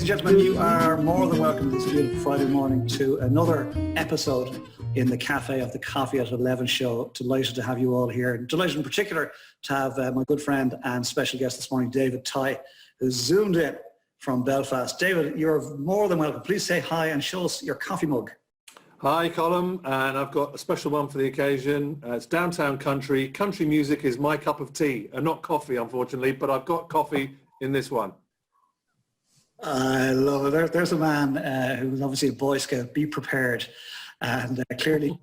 Ladies and gentlemen, you are more than welcome this beautiful Friday morning to another episode in the Cafe of the Coffee at 11 show. Delighted to have you all here. Delighted in particular to have my good friend and special guest this morning, David Tighe, who's zoomed in from Belfast. David, you're more than welcome. Please say hi and show us your coffee mug. Hi, Colm, and I've got a special one for the occasion. It's downtown country. Country music is my cup of tea, and not coffee, unfortunately, but I've got coffee in this one. I love it. There's a man who was obviously a Boy Scout. Be prepared. And clearly,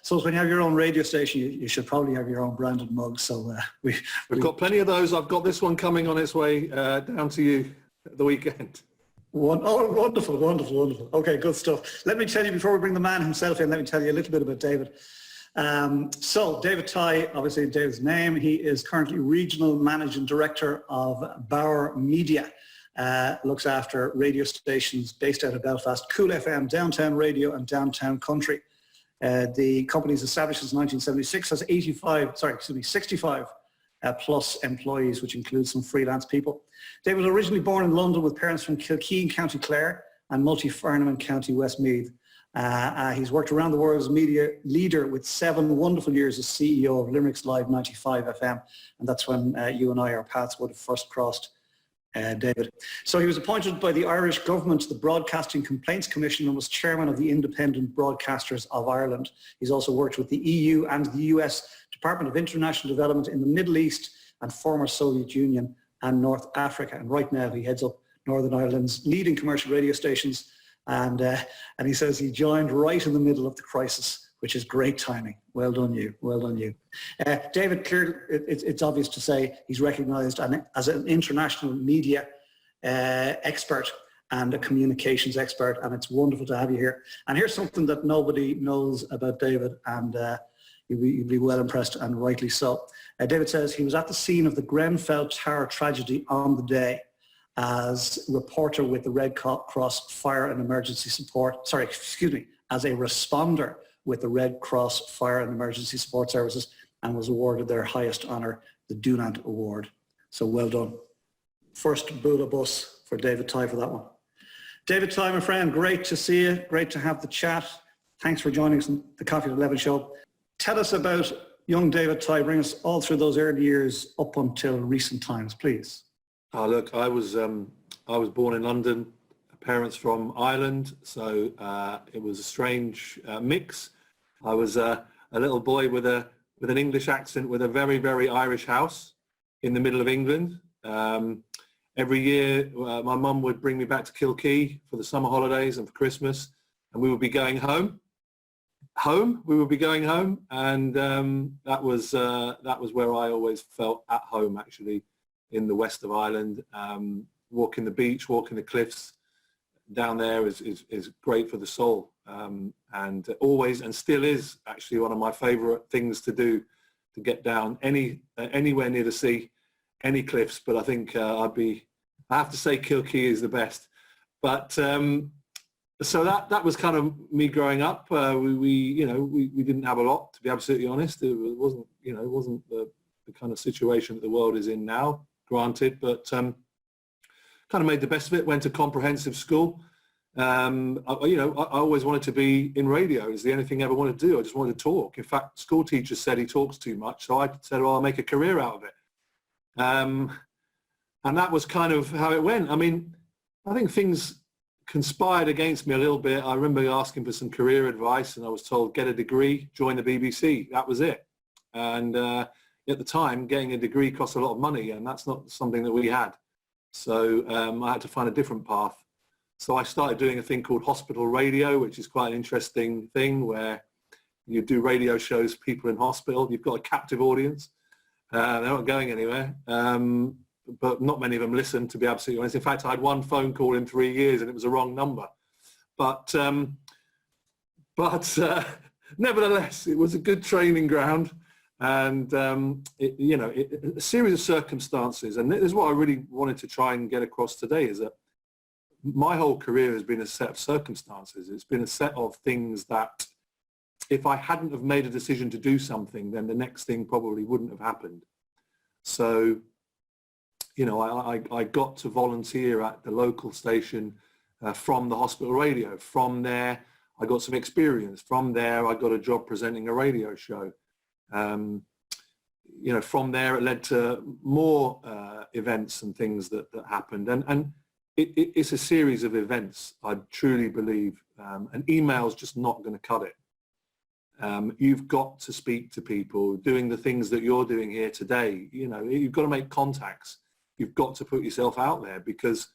so when you have your own radio station, you should probably have your own branded mug. So we've got plenty of those. I've got this one coming on its way down to you at the weekend. Oh, wonderful, wonderful, wonderful. Okay, good stuff. Let me tell you, before we bring the man himself in, let me tell you a little bit about David. So David Tighe, obviously David's name, he is currently Regional Managing Director of Bauer Media. Looks after radio stations based out of Belfast, Cool FM, Downtown Radio and Downtown Country. The company's established since 1976, has 65 plus employees, which includes some freelance people. David was originally born in London with parents from Kilkee in County Clare and Multyfarnham in County Westmeath. He's worked around the world as a media leader with 7 wonderful years as CEO of Limerick's Live 95 FM, and that's when you and I, our paths would have first crossed. David. So he was appointed by the Irish government to the Broadcasting Complaints Commission and was chairman of the Independent Broadcasters of Ireland. He's also worked with the EU and the US Department of International Development in the Middle East and former Soviet Union and North Africa. And right now he heads up Northern Ireland's leading commercial radio stations. And he says he joined right in the middle of the crisis, which is great timing. Well done you, well done you. David, clearly it's obvious to say he's recognised as an international media expert and a communications expert, and it's wonderful to have you here. And here's something that nobody knows about David, and you'll be well impressed, and rightly so. David says he was at the scene of the Grenfell Tower tragedy on the day as reporter with the Red Cross Fire and Emergency Support, as a responder with the Red Cross Fire and Emergency Support Services, and was awarded their highest honour, the Dunant Award. So well done. First Bula bus for David Tighe for that one. David Tighe, my friend, great to see you. Great to have the chat. Thanks for joining us on the Coffee at 11 show. Tell us about young David Tighe. Bring us all through those early years up until recent times, please. Look, I was born in London. Parents from Ireland, so it was a strange mix. I was a little boy with an English accent with a very, very Irish house in the middle of England. Every year my mum would bring me back to Kilkee for the summer holidays and for Christmas, and we would be going home. We would be going home, and that was where I always felt at home, actually, in the west of Ireland. Walking the beach, walking the cliffs down there is great for the soul, and always and still is actually one of my favourite things to do, to get down anywhere near the sea, any cliffs. But I think I have to say Kilkee is the best. But so that was kind of me growing up. We didn't have a lot, to be absolutely honest. It wasn't the kind of situation that the world is in now, granted, but kind of made the best of it. Went to comprehensive school. I always wanted to be in radio. It's the only thing I ever wanted to do. I just wanted to talk. In fact, school teachers said he talks too much, so I said, well, I'll make a career out of it. And that was kind of how it went. I mean, I think things conspired against me a little bit. I remember asking for some career advice, and I was told, get a degree, join the BBC. That was it. And at the time, getting a degree cost a lot of money, and that's not something that we had. So I had to find a different path. So I started doing a thing called hospital radio, which is quite an interesting thing, where you do radio shows for people in hospital. You've got a captive audience. They're not going anywhere, but not many of them listen, to be absolutely honest. In fact, I had one phone call in 3 years, and it was a wrong number. But nevertheless, it was a good training ground. And a series of circumstances, and this is what I really wanted to try and get across today, is that my whole career has been a set of circumstances. It's been a set of things that if I hadn't have made a decision to do something, then the next thing probably wouldn't have happened. So I got to volunteer at the local station from the hospital radio. From there, I got some experience. From there, I got a job presenting a radio show. From there, it led to more events and things that happened. And it's a series of events, I truly believe. And email's just not going to cut it. You've got to speak to people doing the things that you're doing here today. You've got to make contacts. You've got to put yourself out there, because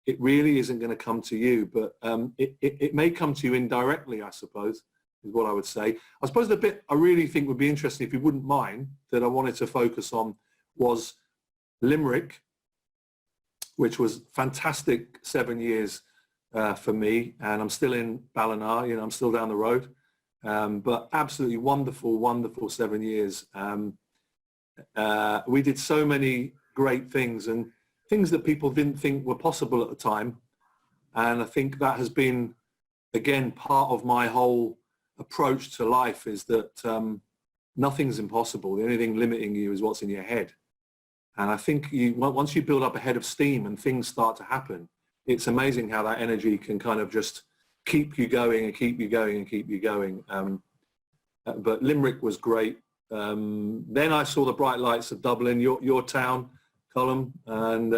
it really isn't going to come to you, but it may come to you indirectly, I suppose, is what I would say. I suppose the bit I really think would be interesting, if you wouldn't mind, that I wanted to focus on was Limerick, which was fantastic 7 years for me, and I'm still in Ballina, I'm still down the road. But absolutely wonderful, wonderful 7 years. We did so many great things, and things that people didn't think were possible at the time. And I think that has been, again, part of my whole approach to life, is that nothing's impossible. The only thing limiting you is what's in your head. And I think once you build up a head of steam and things start to happen, it's amazing how that energy can kind of just keep you going and keep you going and keep you going. But Limerick was great. Then I saw the bright lights of Dublin, your town, Colm, and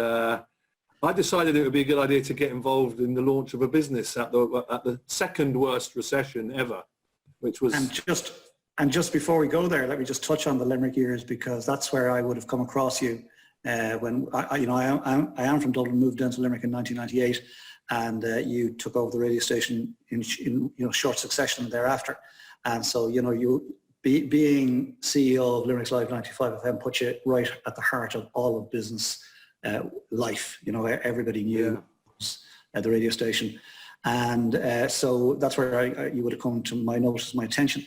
I decided it would be a good idea to get involved in the launch of a business at the second worst recession ever, which was... And just before we go there, let me just touch on the Limerick years, because that's where I would have come across you when I am from Dublin, moved down to Limerick in 1998, and you took over the radio station in short succession thereafter. And so you being CEO of Limerick's Live 95 FM put you right at the heart of all of business life. Everybody knew the radio station, and so that's where you would have come to my notice, my attention.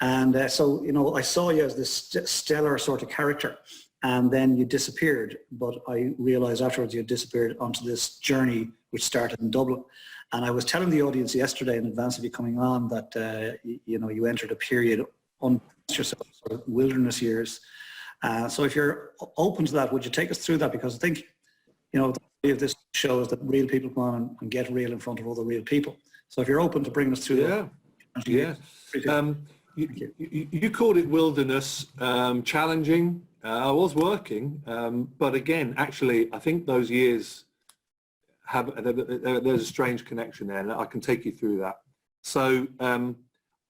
And so I saw you as this stellar sort of character, and then you disappeared. But I realized afterwards you disappeared onto this journey which started in Dublin. And I was telling the audience yesterday in advance of you coming on that you entered a period on yourself, sort of wilderness years. So if you're open to that, would you take us through that? Because I think the idea of this shows that real people come on and get real in front of other real people. So if you're open to bringing us through that. Yeah. You called it wilderness, challenging. I was working, but again, actually, I think those years there's a strange connection there, and I can take you through that. So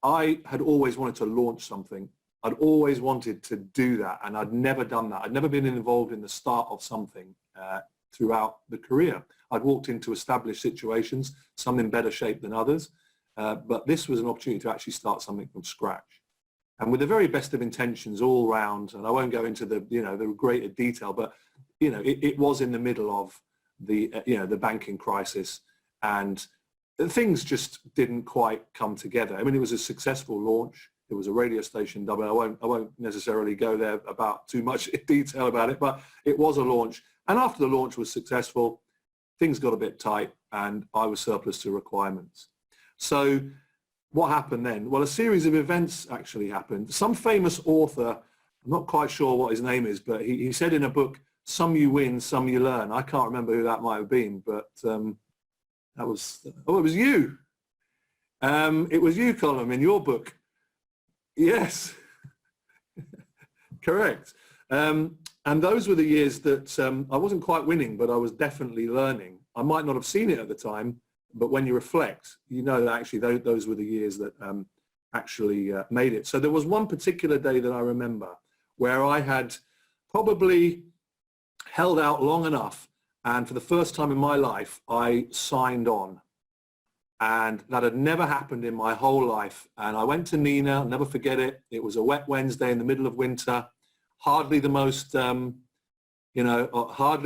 I had always wanted to launch something. I'd always wanted to do that, and I'd never done that. I'd never been involved in the start of something throughout the career. I'd walked into established situations, some in better shape than others. But this was an opportunity to actually start something from scratch, and with the very best of intentions all round. And I won't go into the greater detail, but it was in the middle of the banking crisis, and things just didn't quite come together. I mean, it was a successful launch. It was a radio station in Dublin. I won't necessarily go there about too much detail about it, but it was a launch. And after the launch was successful, things got a bit tight, and I was surplus to requirements. So what happened then? Well, a series of events actually happened. Some famous author, I'm not quite sure what his name is, but he said in a book, some you win, some you learn. I can't remember who that might have been, but it was you. It was you, Colm, in your book. Yes, correct. And those were the years that I wasn't quite winning, but I was definitely learning. I might not have seen it at the time, but when you reflect, that actually those were the years that actually made it. So there was one particular day that I remember where I had probably held out long enough, and for the first time in my life, I signed on. And that had never happened in my whole life. And I went to Nina, I'll never forget it. It was a wet Wednesday in the middle of winter, hardly the most, hardly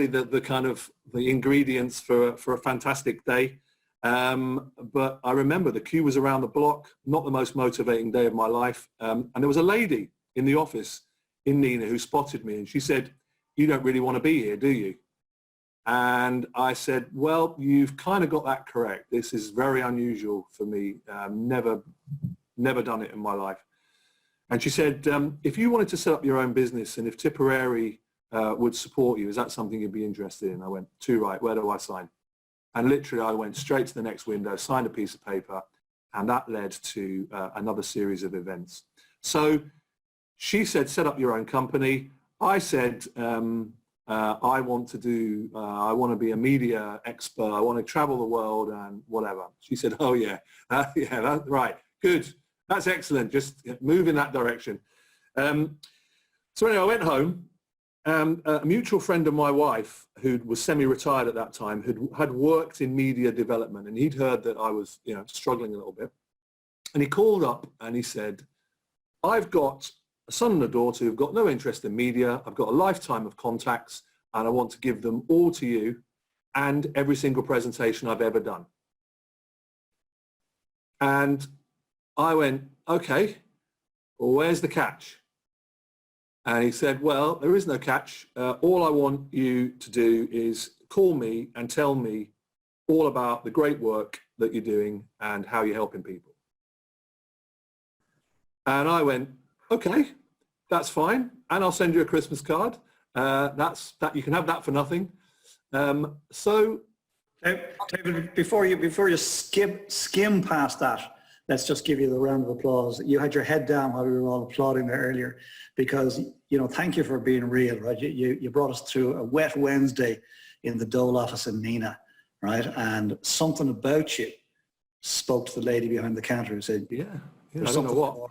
the kind of the ingredients for a fantastic day. But I remember the queue was around the block, not the most motivating day of my life. And there was a lady in the office in Nina who spotted me, and she said, "You don't really want to be here, do you?" And I said, "Well, you've kind of got that correct. This is very unusual for me. Never done it in my life." And she said, "If you wanted to set up your own business, and if Tipperary would support you. Is that something you'd be interested in? I went, too right, where do I sign? And literally I went straight to the next window, signed a piece of paper, and that led to another series of events. So she said, set up your own company. I said, I want to be a media expert. I want to travel the world and whatever. She said, oh yeah, yeah, that's right. Good. That's excellent. Just move in that direction. So anyway, I went home. A mutual friend of my wife, who was semi-retired at that time, had worked in media development, and he'd heard that I was, struggling a little bit. And he called up and he said, I've got a son and a daughter who've got no interest in media. I've got a lifetime of contacts, and I want to give them all to you and every single presentation I've ever done. And I went, okay, well, where's the catch? And he said, well, there is no catch. All I want you to do is call me and tell me all about the great work that you're doing and how you're helping people. And I went, okay, that's fine. And I'll send you a Christmas card. You can have that for nothing. David, before you skim past that, let's just give you the round of applause. You had your head down while we were all applauding there earlier, because, thank you for being real, right? You brought us through a wet Wednesday in the Dole office in Nina, right? And something about you spoke to the lady behind the counter who said, yeah I don't know what.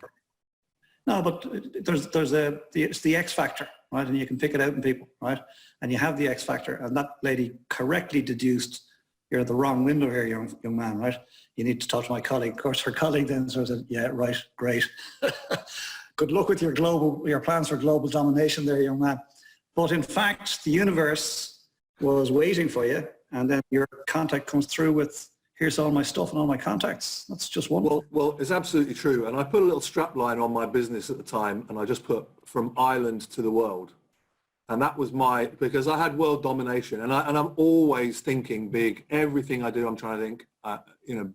No, but it's the X factor, right? And you can pick it out in people, right? And you have the X factor, and that lady correctly deduced, you're at the wrong window here, young man, right? You need to talk to my colleague. Of course, her colleague then sort of said, yeah, right, great. Good luck with your plans for global domination there, young man. But in fact, the universe was waiting for you, and then your contact comes through with, here's all my stuff and all my contacts. That's just wonderful. Well, it's absolutely true. And I put a little strap line on my business at the time, and I just put from Ireland to the world. And that was because I had world domination, and I'm always thinking big. Everything I do, I'm trying to think,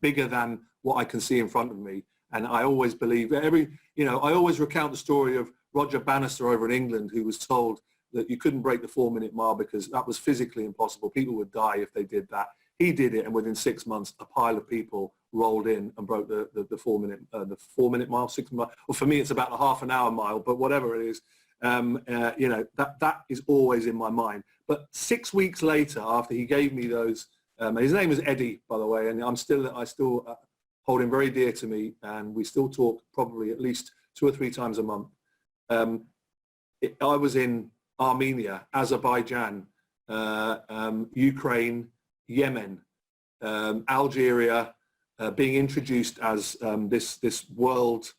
bigger than what I can see in front of me. And I always believe I always recount the story of Roger Bannister over in England, who was told that you couldn't break the 4-minute mile because that was physically impossible. People would die if they did that. He did it, and within 6 months, a pile of people rolled in and broke the 4-minute mile, 6 mile. Well, for me, it's about the half an hour mile, but whatever it is. That is always in my mind. But 6 weeks later, after he gave me those, his name is Eddie, by the way, and I still hold him very dear to me, and we still talk probably at least 2 or 3 times a month. I was in Armenia, Azerbaijan, Ukraine, Yemen, Algeria, being introduced as this world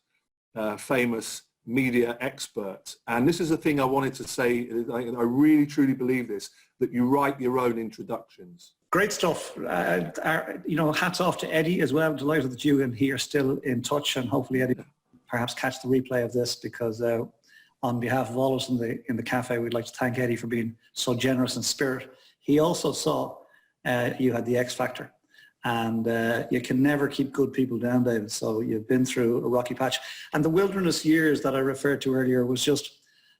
famous media expert. And this is the thing I wanted to say. I really truly believe this, that you write your own introductions. Great stuff. Hats off to Eddie as well. Delighted that you and he are still in touch, and hopefully Eddie perhaps catch the replay of this, because on behalf of all of us in the cafe, we'd like to thank Eddie for being so generous in spirit. He also saw you had the X factor, and you can never keep good people down, David. So you've been through a rocky patch, and the wilderness years that I referred to earlier was just,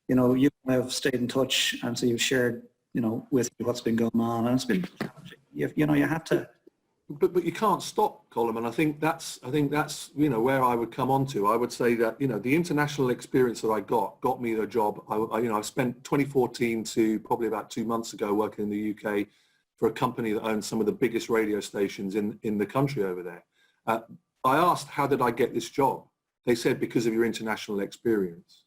you have stayed in touch, and so you've shared, with what's been going on, and it's been, you had to. But you can't stop, Colm, and I think that's where I would come on to. I would say that the international experience that I got me the job. I spent 2014 to probably about 2 months ago working in the UK for a company that owns some of the biggest radio stations in the country over there. I asked, how did I get this job? They said, because of your international experience.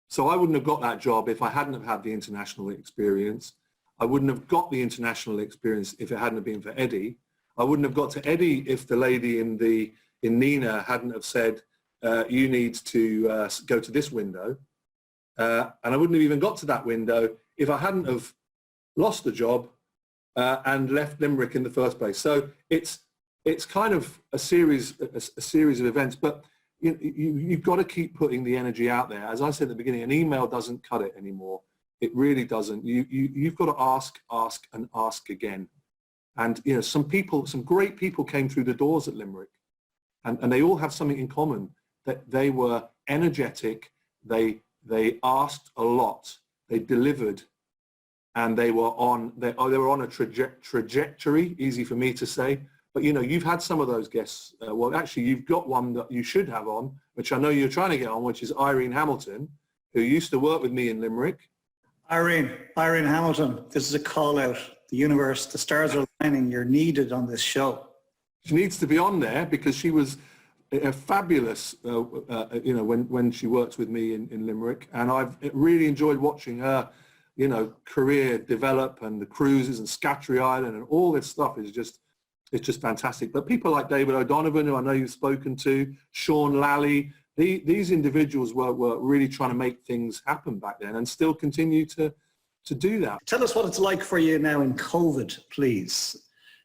So I wouldn't have got that job if I hadn't have had the international experience. I wouldn't have got the international experience if it hadn't have been for Eddie. I wouldn't have got to Eddie if the lady in Nina hadn't have said, you need to go to this window. And I wouldn't have even got to that window if I hadn't have lost the job and left Limerick in the first place. So it's kind of a series of events, but you've got to keep putting the energy out there. As I said at the beginning, an email doesn't cut it anymore. It really doesn't. You've got to ask and ask again. And some great people came through the doors at Limerick, and they all have something in common, that they were energetic. They asked a lot. they delivered, and they were on a trajectory, easy for me to say. But, you know, you've had some of those guests. Well, actually, you've got one that you should have on, which I know you're trying to get on, which is Irene Hamilton, who used to work with me in Limerick. Irene Hamilton, this is a call out. The universe, the stars are aligning. You're needed on this show. She needs to be on there because she was a fabulous, you know, when she worked with me in Limerick. And I've really enjoyed watching her, you know, career develop, and the cruises and Scattery Island and all this stuff is just, it's just fantastic. But people like David O'Donovan, who I know you've spoken to, Sean Lally, these individuals were really trying to make things happen back then and still continue to do that. Tell us what it's like for you now in COVID, please.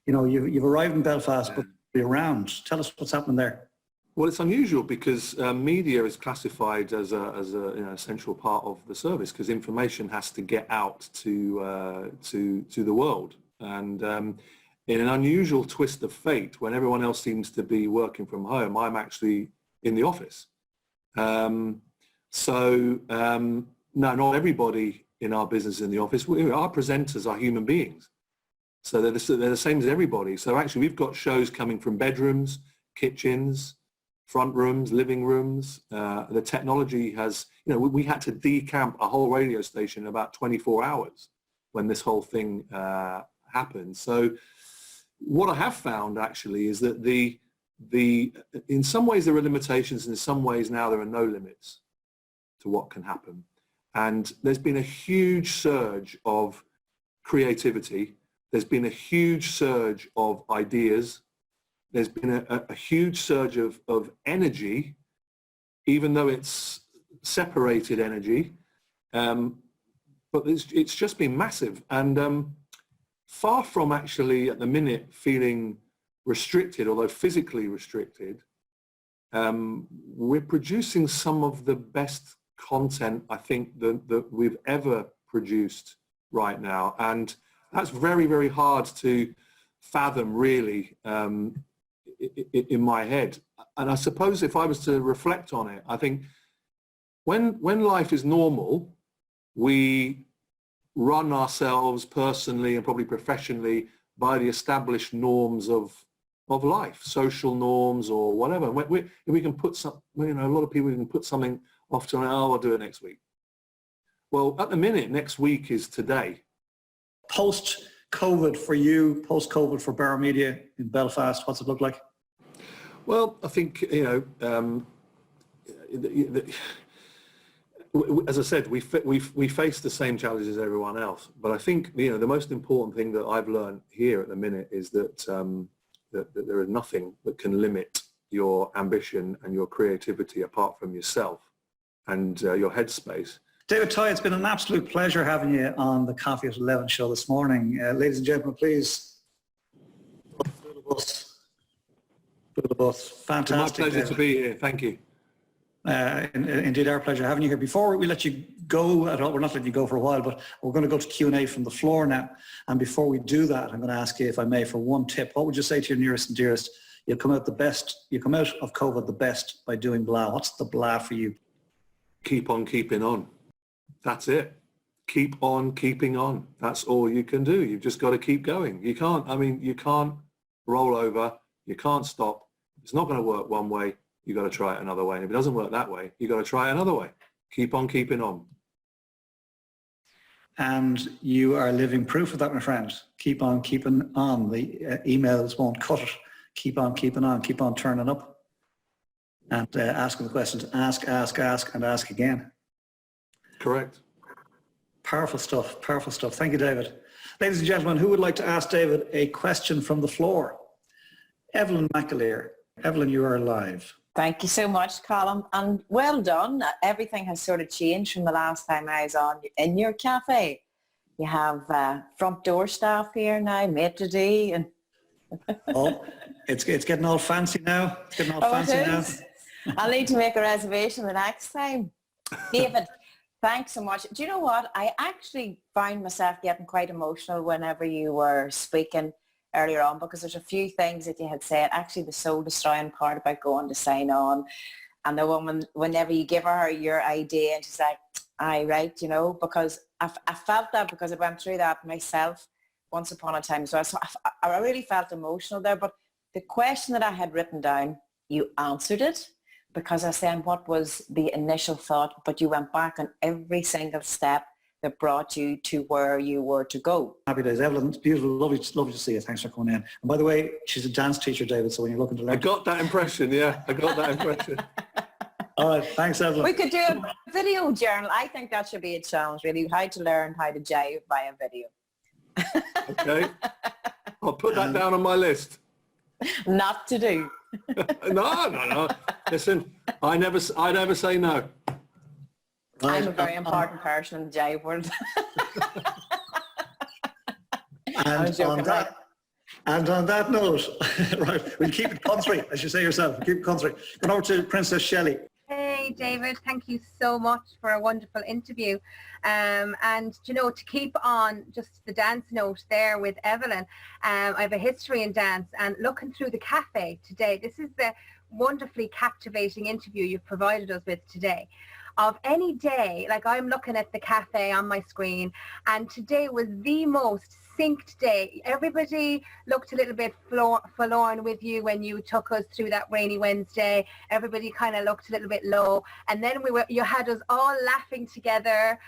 You know, you've arrived in Belfast, but you're around. Tell us what's happening there. Well, it's unusual because media is classified as a you know, essential part of the service, because information has to get out to the world. And in an unusual twist of fate, when everyone else seems to be working from home, I'm actually in the office. No, not everybody in our business is in the office. Our presenters are human beings. So they're the same as everybody. So actually we've got shows coming from bedrooms, kitchens, front rooms, living rooms. The technology has, you know, we had to decamp a whole radio station in about 24 hours when this whole thing happened. So what I have found actually is that in some ways there are limitations, and in some ways now there are no limits to what can happen. And there's been a huge surge of creativity. There's been a huge surge of ideas. There's been a huge surge of energy, even though it's separated energy. But it's just been massive. And far from actually at the minute feeling restricted, although physically restricted, we're producing some of the best content I think that we've ever produced right now. And that's very, very hard to fathom really in my head. And I suppose if I was to reflect on it, I think when life is normal, we run ourselves personally and probably professionally by the established norms of life, social norms or whatever. If we can put some, you know, a lot of people can put something off to, oh, I'll do it next week. Well, at the minute, next week is today. Post-COVID for you, post-COVID for Bauer Media in Belfast, what's it look like? Well, I think, you know, as I said, we face the same challenges as everyone else. But I think, you know, the most important thing that I've learned here at the minute is that that there is nothing that can limit your ambition and your creativity apart from yourself and your headspace. David Tighe, it's been an absolute pleasure having you on the Coffee at 11 show this morning. Ladies and gentlemen, please. Through the bus. Fantastic. It's my pleasure to be here. Thank you. Indeed, our pleasure having you here. Before we let you go, we're not letting you go for a while, but we're going to go to Q&A from the floor now. And before we do that, I'm going to ask you, if I may, for one tip. What would you say to your nearest and dearest? You'll come out the best. You come out of COVID the best by doing blah. What's the blah for you? Keep on keeping on. That's it. Keep on keeping on. That's all you can do. You've just got to keep going. You can't roll over. You can't stop. It's not going to work one way. You've got to try it another way. And if it doesn't work that way, you've got to try it another way. Keep on keeping on. And you are living proof of that, my friend. Keep on keeping on. The emails won't cut it. Keep on keeping on. Keep on turning up. And asking the questions. Ask, and ask again. Correct. Powerful stuff. Powerful stuff. Thank you, David. Ladies and gentlemen, who would like to ask David a question from the floor? Evelyn McAleer. Evelyn, you are live. Thank you so much, Colm, and well done. Everything has sort of changed from the last time I was on in your cafe. You have front door staff here now, maitre d', and oh, it's getting all fancy now. It's getting all fancy now. I'll need to make a reservation the next time. David, thanks so much. Do you know what? I actually found myself getting quite emotional whenever you were speaking earlier on, because there's a few things that you had said, actually the soul destroying part about going to sign on, and the woman, whenever you give her your idea and she's like, I write, you know, because I felt that because I went through that myself once upon a time. So I really felt emotional there. But the question that I had written down, you answered it, because I said, what was the initial thought? But you went back on every single step that brought you to where you were to go. Happy days. Evelyn, it's beautiful. Lovely to see you. Thanks for coming in. And by the way, she's a dance teacher, David, so when you're looking to learn... I got that impression, yeah. I got that impression. All right. Thanks, Evelyn. We could do a video journal. I think that should be a challenge, really. How to learn how to jive by a video. Okay. I'll put that down on my list. Not to do. No. Listen, I never say no. Right. I'm a very important person in the jive world. And on that note, right, we'll keep it country, as you say yourself. Keep it country. Going over to Princess Shelley. Hey David, thank you so much for a wonderful interview. And you know, to keep on just the dance note there with Evelyn, I have a history in dance, and looking through the cafe today, this is the wonderfully captivating interview you've provided us with today. Of any day, like I'm looking at the cafe on my screen, and today was the most synced day. Everybody looked a little bit forlorn with you when you took us through that rainy Wednesday. Everybody kind of looked a little bit low, and then you had us all laughing together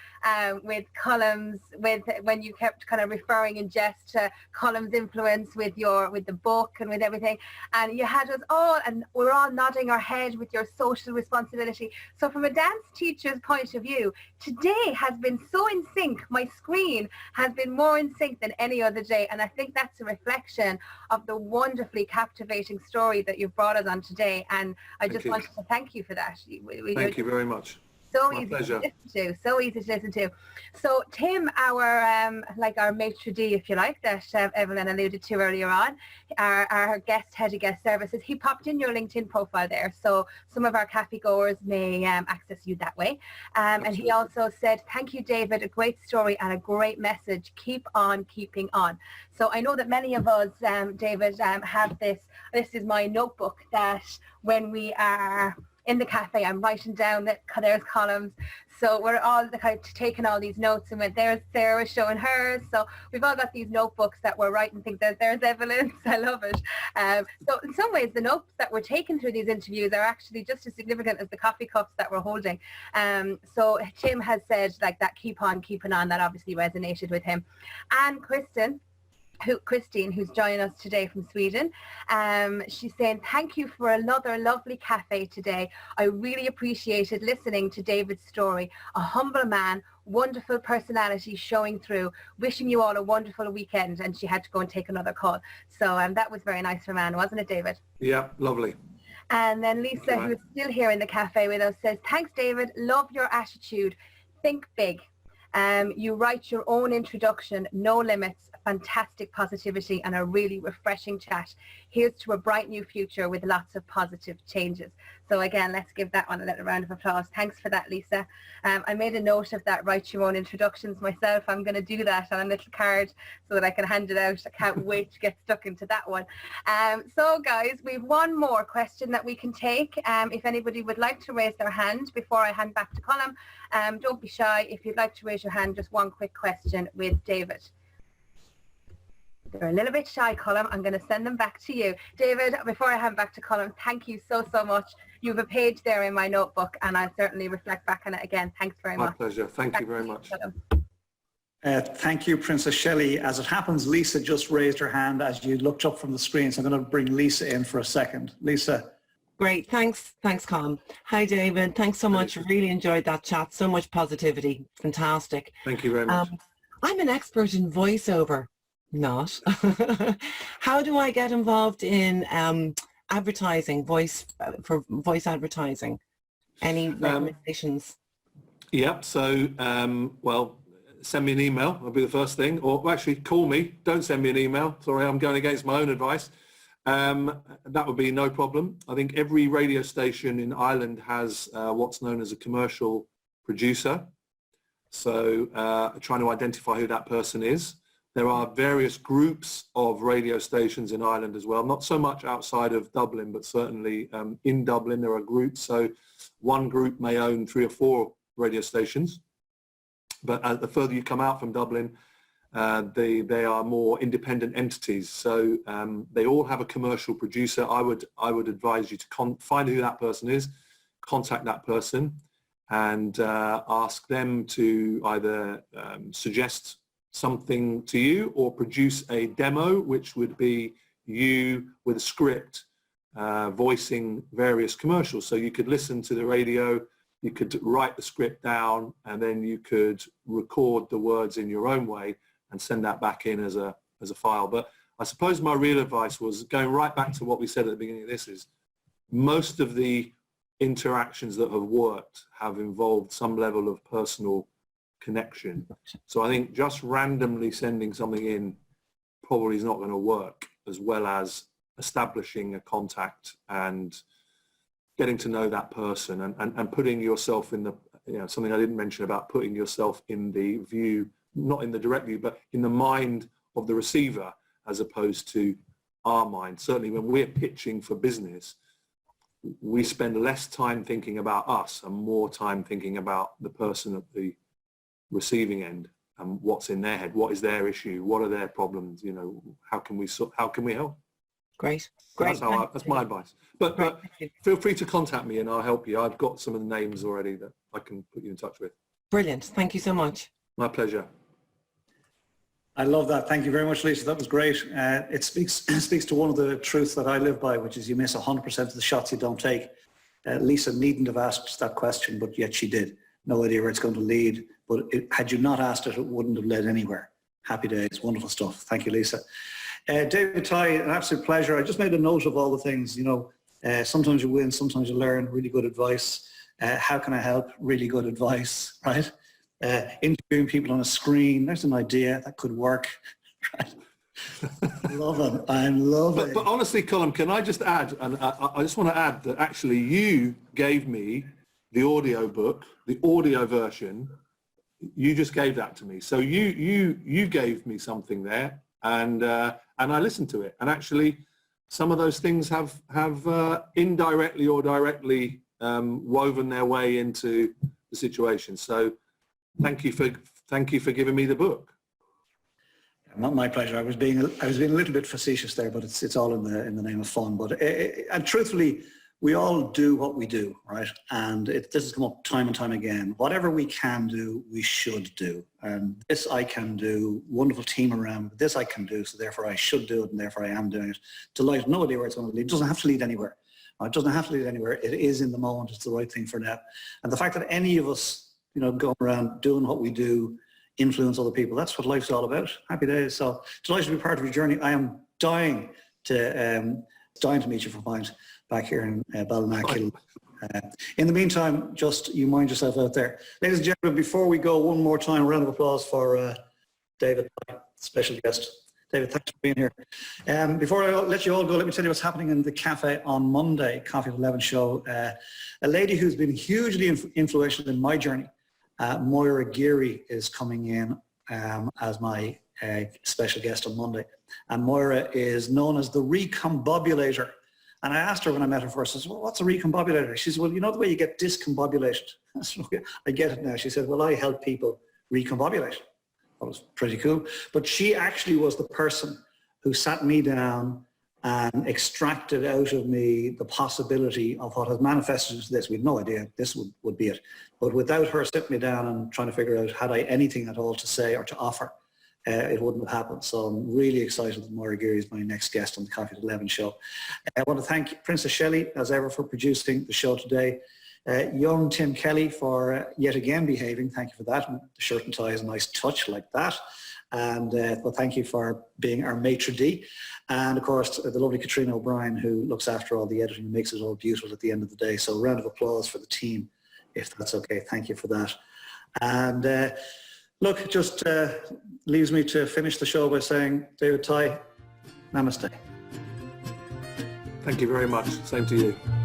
with Colm's, when you kept kind of referring in jest to Colm's influence with the book and with everything, and you had us all, and we're all nodding our head with your social responsibility. So from a dance teacher's point of view, today has been so in sync. My screen has been more in sync than any other day, and I think that's a reflection of the wonderfully captivating story that you've brought us on today, and I just wanted to thank you for that. Thank you very much. So My easy pleasure. to listen to, so easy to listen to. So Tim, our our maitre d', if you like, that Evelyn alluded to earlier on, our head of guest services, he popped in your LinkedIn profile there, so some of our cafe goers may access you that way. And he also said, thank you David, a great story and a great message, keep on keeping on. So I know that many of us, David, have this is my notebook that when we are in the cafe, I'm writing down that there's columns. So we're all taking all these notes, and there's Sarah showing hers. So we've all got these notebooks that we're writing things. There's Evelyn's. I love it. So in some ways, the notes that we're taking through these interviews are actually just as significant as the coffee cups that we're holding. So Tim has said like that, keep on keeping on. That obviously resonated with him. And Christine, who's joining us today from Sweden, she's saying, thank you for another lovely cafe today. I really appreciated listening to David's story. A humble man, wonderful personality showing through. Wishing you all a wonderful weekend. And she had to go and take another call. So that was very nice from Anne, wasn't it, David? Yeah, lovely. And then Lisa, who's still here in the cafe with us, says, thanks, David. Love your attitude. Think big. You write your own introduction, no limits, fantastic positivity, and a really refreshing chat. Here's to a bright new future with lots of positive changes. So again, let's give that one a little round of applause. Thanks for that, Lisa. I made a note of that, write your own introductions myself. I'm going to do that on a little card so that I can hand it out. I can't wait to get stuck into that one. So guys, we've one more question that we can take. If anybody would like to raise their hand before I hand back to Colm, don't be shy. If you'd like to raise your hand, just one quick question with David. They're a little bit shy, Colm. I'm going to send them back to you. David, before I hand back to Colm, thank you so much. You have a page there in my notebook, and I'll certainly reflect back on it again. Thanks very much. My pleasure. Thank you very much. Thank you, Princess Shelley. As it happens, Lisa just raised her hand as you looked up from the screen, so I'm going to bring Lisa in for a second. Lisa. Great. Thanks, Colm. Hi, David. Thanks so much. Really enjoyed that chat. So much positivity. Fantastic. Thank you very much. I'm an expert in voiceover. Not. How do I get involved in advertising, voice advertising? Any recommendations? Yeah, so, well, send me an email. That'll be the first thing. Or actually, call me. Don't send me an email. Sorry, I'm going against my own advice. That would be no problem. I think every radio station in Ireland has what's known as a commercial producer. So trying to identify who that person is. There are various groups of radio stations in Ireland as well, not so much outside of Dublin, but certainly in Dublin there are groups. So one group may own 3 or 4 radio stations. But the further you come out from Dublin, they are more independent entities. So they all have a commercial producer. I would advise you to find who that person is, contact that person, and ask them to either suggest something to you or produce a demo, which would be you with a script voicing various commercials. So you could listen to the radio, you could write the script down, and then you could record the words in your own way and send that back in as a file. But I suppose my real advice was going right back to what we said at the beginning of this, is most of the interactions that have worked have involved some level of personal connection. So I think just randomly sending something in probably is not going to work, as well as establishing a contact and getting to know that person and putting yourself in the, something I didn't mention about putting yourself in the view, not in the direct view, but in the mind of the receiver, as opposed to our mind. Certainly when we're pitching for business, we spend less time thinking about us and more time thinking about the person at the receiving end and what's in their head, what is their issue, what are their problems, how can we help? Great. That's my advice. But feel free to contact me and I'll help you. I've got some of the names already that I can put you in touch with. Brilliant. Thank you so much. My pleasure. I love that. Thank you very much, Lisa. That was great. It speaks to one of the truths that I live by, which is you miss 100% of the shots you don't take. Lisa needn't have asked that question, but yet she did. No idea where it's going to lead, but had you not asked it, it wouldn't have led anywhere. Happy days. Wonderful stuff. Thank you, Lisa. David Tighe, an absolute pleasure. I just made a note of all the things, sometimes you win, sometimes you learn, really good advice. How can I help? Really good advice, right? Interviewing people on a screen, there's an idea that could work. Right? Love it. I love it. But honestly, Colm, can I just add, and I just want to add that actually you gave me the audio book, the audio version. You just gave that to me. So you gave me something there, and I listened to it. And actually, some of those things have indirectly or directly woven their way into the situation. So thank you for giving me the book. Not my pleasure. I was being a little bit facetious there, but it's all in the name of fun. But and truthfully, we all do what we do, right? And this has come up time and time again. Whatever we can do, we should do. And this I can do. Wonderful team around. This I can do. So therefore, I should do it, and therefore I am doing it. Delighted. No idea where it's going to lead. It doesn't have to lead anywhere. It doesn't have to lead anywhere. It is in the moment. It's the right thing for now. And the fact that any of us, go around doing what we do, influence other people. That's what life's all about. Happy days. So delighted to be part of your journey. I am dying to meet you for a pint back here in Ballinakill. In the meantime, just you mind yourself out there. Ladies and gentlemen, before we go, one more time, a round of applause for David, special guest. David, thanks for being here. Before I let you all go, let me tell you what's happening in the cafe on Monday, Coffee at 11 show. A lady who's been hugely influential in my journey, Moira Geary, is coming in as my special guest on Monday. And Moira is known as the recombobulator. And I asked her when I met her first, I said, well, what's a recombobulator? She said, well, you know the way you get discombobulated? I said, okay, I get it now. She said, well, I help people recombobulate. That was pretty cool. But she actually was the person who sat me down and extracted out of me the possibility of what has manifested into this. We had no idea this would be it. But without her sitting me down and trying to figure out had I anything at all to say or to offer, it wouldn't have happened. So I'm really excited that Moira Geary is my next guest on the Coffee at 11 show. I want to thank Princess Shelley, as ever, for producing the show today. Young Tim Kelly for yet again behaving. Thank you for that. The shirt and tie is a nice touch like that. And well, thank you for being our maitre d'. And of course, the lovely Colm O'Brien, who looks after all the editing and makes it all beautiful at the end of the day. So a round of applause for the team, if that's okay. Thank you for that. And look, it just leaves me to finish the show by saying, David Tighe, namaste. Thank you very much. Same to you.